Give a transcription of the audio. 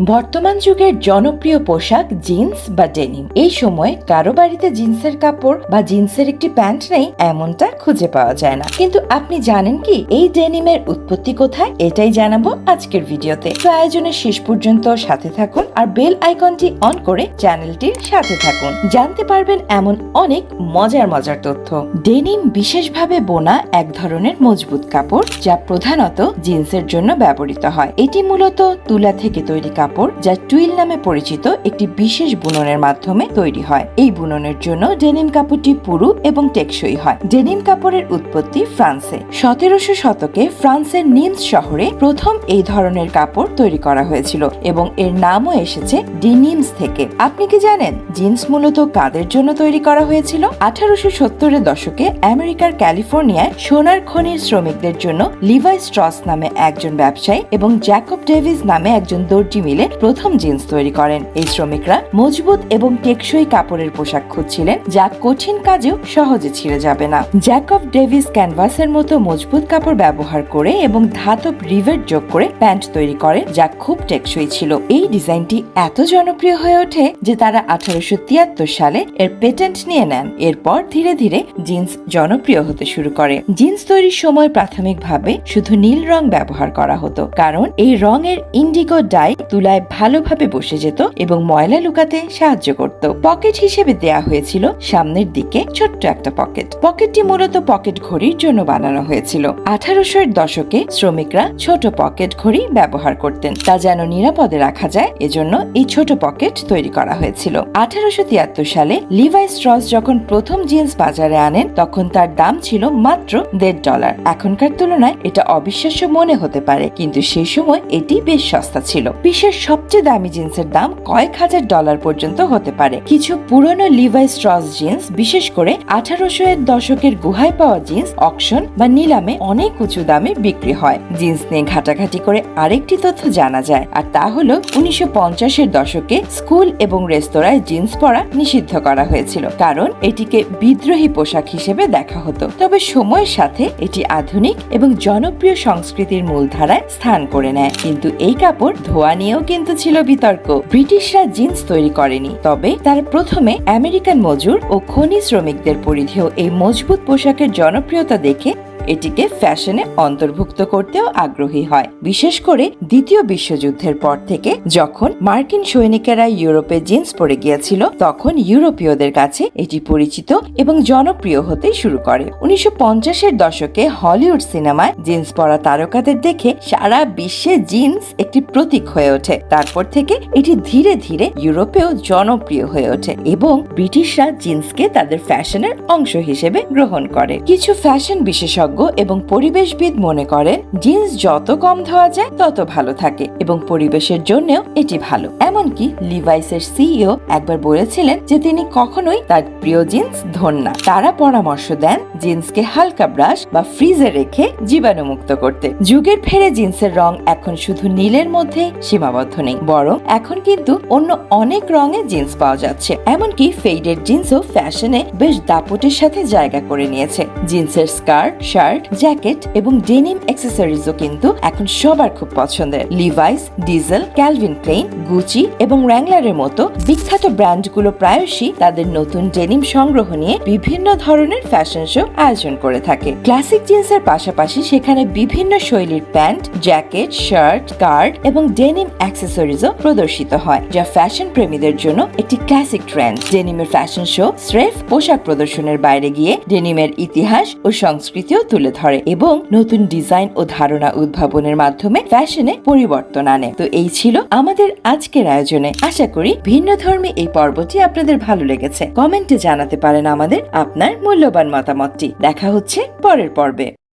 বর্তমান যুগের জনপ্রিয় পোশাক জিন্স বা ডেনিম। এই সময় কারো বাড়িতে জিন্সের কাপড় বা জিন্সের একটি প্যান্ট নেই এমনটা খুঁজে পাওয়া যায় না। কিন্তু আপনি জানেন কি এই ডেনিমের উৎপত্তি কোথায়? এটাই জানাবো আজকের ভিডিওতে। তো আয়োজনের শেষ পর্যন্ত সাথে থাকুন আর বেল আইকনটি অন করে চ্যানেলটির সাথে থাকুন, জানতে পারবেন এমন অনেক মজার তথ্য। ডেনিম বিশেষভাবে বোনা এক ধরনের মজবুত কাপড় যা প্রধানত জিন্সের জন্য ব্যবহৃত হয়। এটি মূলত তুলা থেকে তৈরি কাপড় যা টুইল নামে পরিচিত একটি বিশেষ বুননের মাধ্যমে তৈরি হয়। এই বুননের জন্য ডেনিম কাপড়টি পুরু এবং টেকসই হয়। ডেনিম কাপড়ের উৎপত্তি ফ্রান্সে। 1700 শতকে ফ্রান্সের নিমস শহরে প্রথম এই ধরনের কাপড় তৈরি করা হয়েছিল এবং এর নামও এসেছে ডেনিমস থেকে। আপনি কি জানেন জিন্স মূলত কাদের জন্য তৈরি করা হয়েছিল? 1870-এর দশকে আমেরিকার ক্যালিফোর্নিয়ায় সোনার খনির শ্রমিকদের জন্য লিভাই স্ট্রস নামে একজন ব্যবসায়ী এবং জ্যাকব ডেভিস নামে একজন দর্জি মিলে প্রথম জিন্স তৈরি করেন। এই শ্রমিকরা মজবুত এবং টেকসই কাপড়ের পোশাক খুঁজছিলেন যা কঠিন কাজেও সহজে ছিঁড়ে যাবে না। জ্যাকব ডেভিস ক্যানভাসের মতো মজবুত কাপড় ব্যবহার করে এবং ধাতব রিভেট যোগ করে প্যান্ট তৈরি করেন যা খুব টেকসই ছিল। এই ডিজাইনটি এত জনপ্রিয় হয়ে ওঠে যে তারা 1873 সালে এর পেটেন্ট নিয়ে নেন। এরপর ধীরে ধীরে জিন্স জনপ্রিয় হতে শুরু করে। জিন্স তৈরির সময় প্রাথমিকভাবে শুধু নীল রং ব্যবহার করা হতো, কারণ এই রঙের ইন্ডিগো ডাই তুলায় ভালোভাবে বসে যেত এবং ময়লা লুকাতে সাহায্য করত। পকেট হিসেবে দেয়া হয়েছিল সামনের দিকে ছোট্ট একটা পকেট। পকেটটি মূলত পকেট ঘড়ির জন্য বানানো হয়েছিল। 1800-এর দশকে শ্রমিকরা ছোট পকেট ঘড়ি ব্যবহার করতেন, তা যেন নিরাপদে রাখা যায় এজন্য এই ছোট পকেট তৈরি করা হয়েছিল। 1873 সালে লিভাই স্ট্রস যখন প্রথম জিন্স বাজারে আনেন তখন তার দাম ছিল মাত্র $1.50। এখনকার তুলনায় এটা অবিশ্বাস্য মনে হতে পারে, কিন্তু সেই সময় এটি বেশ সস্তা ছিল। বিশ্বের সবচেয়ে দামি জিন্সের দাম কয়েক হাজার ডলার পর্যন্ত হতে পারে। কিছু পুরনো লিভাই স্ট্রস জিন্স, বিশেষ করে 1800-এর দশকের গুহায় পাওয়া জিন্স অকশন বা নিলামে অনেক উঁচু দামে বিক্রি হয়। জিন্স নিয়ে ঘাটাঘাটি করে আরেকটি তথ্য জানা যায়, আর তা হলো 1950-এর দশকে স্কুল এবং রেস্তোরাঁয় জিন্স পরা নিষিদ্ধ করা হয়েছিল, কারণ এটিকে বিদ্রোহী পোশাক হিসেবে দেখা হতো। তবে সময়ের সাথে এটি আধুনিক এবং জনপ্রিয় সংস্কৃতির মূলধারায় স্থান করে নেয়। কিন্তু এই কাপড় ধোয়া নিয়েও কিন্তু ছিল বিতর্ক। ব্রিটিশরা জিন্স তৈরি করেনি, তবে তারা প্রথমে আমেরিকান মজুর ও খনি শ্রমিকদের পরিধেয় এই মজবুত পোশাকের জনপ্রিয়তা দেখে এটিকে ফ্যাশনে অন্তর্ভুক্ত করতেও আগ্রহী হয়। বিশেষ করে দ্বিতীয় বিশ্বযুদ্ধের পর থেকে যখন মার্কিন সৈনিকেরা ইউরোপে জিন্স পরে গিয়েছিল, তখন ইউরোপীয়দের কাছে এটি পরিচিত এবং জনপ্রিয় হতে শুরু করে। 1950-এর দশকে হলিউড সিনেমায় জিন্স পরা তারকাদের দেখে সারা বিশ্বে জিন্স একটি প্রতীক হয়ে ওঠে। তারপর থেকে এটি ধীরে ধীরে ইউরোপেও জনপ্রিয় হয়ে ওঠে এবং ব্রিটিশরা জিন্সকে তাদের ফ্যাশনের অংশ হিসেবে গ্রহণ করে। কিছু ফ্যাশন বিশেষজ্ঞ এবং পরিবেশবিদ মনে করেন জিন্স যত কম ধোয়া যায় তত ভালো থাকে এবং পরিবেশের জন্যও এটি ভালো। এমনকি লিভাইসের সিইও একবার বলেছিলেন যে তিনি কখনোই তার প্রিয় জিন্স ধোন না। তারা পরামর্শ দেন জিন্সকে হালকা ব্রাশ বা ফ্রিজে রেখে জীবাণুমুক্ত করতে। যুগের ফেরে জিন্সের রং এখন শুধু নীলের মধ্যে সীমাবদ্ধ নেই, বরং এখন কিন্তু অন্য অনেক রঙে জিন্স পাওয়া যাচ্ছে। এমনকি ফেডেড জিন্সও ফ্যাশনে বেশ দাপটের সাথে জায়গা করে নিয়েছে। জিন্সের স্কার্ট, শার্ট, জ্যাকেট এবং ডেনিম অ্যাক্সেসরিজও কিন্তু এখন সবার খুব পছন্দের। Levi's, Diesel, Calvin Klein, Gucci এবং র্যাংলারের মতো বিখ্যাত ব্র্যান্ডগুলো প্রায়শই তাদের নতুন ডেনিম সংগ্রহ নিয়ে বিভিন্ন ধরনের ফ্যাশন শো আয়োজন করে থাকে। ক্লাসিক জিন্সের পাশাপাশি সেখানে বিভিন্ন শৈলীর প্যান্ট, জ্যাকেট, শার্ট, স্কার্ট এবং ডেনিম অ্যাক্সেসরিজও প্রদর্শিত হয়, যা ফ্যাশন প্রেমীদের জন্য একটি ক্লাসিক ট্রেন্ড। ডেনিমের ফ্যাশন শো স্রেফ পোশাক প্রদর্শনের বাইরে গিয়ে ডেনিমের ইতিহাস ও সংস্কৃতিও তুলে ধরে এবং নতুন ডিজাইন ও ধারণা উদ্ভাবনের মাধ্যমে ফ্যাশনে পরিবর্তন আনে। তো এই ছিল আমাদের আজকের আয়োজনে। আশা করি ভিন্নধর্মী এই পর্বটি আপনাদের ভালো লেগেছে। কমেন্টে জানাতে পারেন আমাদের আপনার মূল্যবান মতামতটি। দেখা হচ্ছে পরের পর্বে।